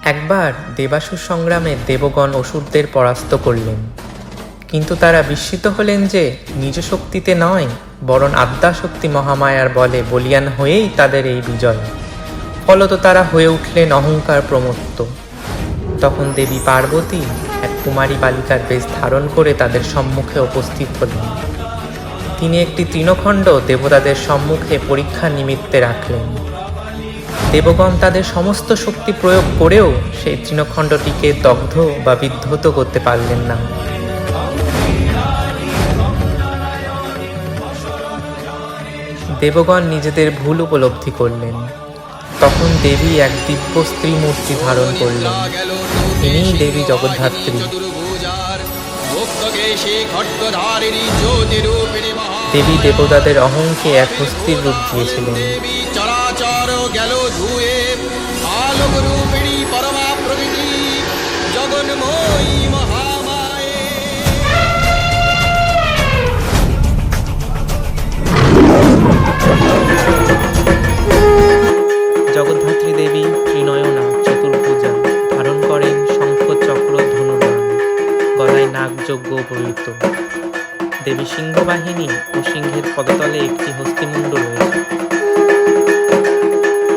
একবার দেবাসুর সংগ্রামে দেবগণ অসুরদের পরাস্ত করলেন, কিন্তু তারা বিস্মিত হলেন যে নিজ শক্তিতে নয়, বরং আদ্যাশক্তি মহামায়ার বলে বলীয়ান হয়েই তাদের এই বিজয়। ফলত তারা হয়ে উঠলেন অহংকার প্রমত্ত। তখন দেবী পার্বতী এক কুমারী বালিকার বেশ ধারণ করে তাদের সম্মুখে উপস্থিত হলেন। তিনি একটি তৃণখণ্ড দেবতাদের সম্মুখে পরীক্ষার নিমিত্তে রাখলেন। দেবগণ তাদের সমস্ত শক্তি প্রয়োগ করেও সেই তৃণখণ্ডটিকে দগ্ধ বা বিদ্ধত করতে পারলেন না। দেবগণ নিজেদের ভুল উপলব্ধি করলেন। তখন দেবী এক দিব্য স্ত্রী মূর্তি ধারণ করলেন। ইনিই দেবী জগদ্ধাত্রী। দেবী দেবতাদের অহংকে এক হস্তির রূপ দিয়েছিলেন। জগদ্ধাত্রী দেবী ত্রিনয়না চতুর্ভুজা, ধারণ করেন শঙ্খ চক্র ধনুবাণ, গলায় নাগযজ্ঞ উপনীত। দেবী সিংহবাহিনী ও সিংহের পদতলে একটি হস্তিমুণ্ড রয়েছে।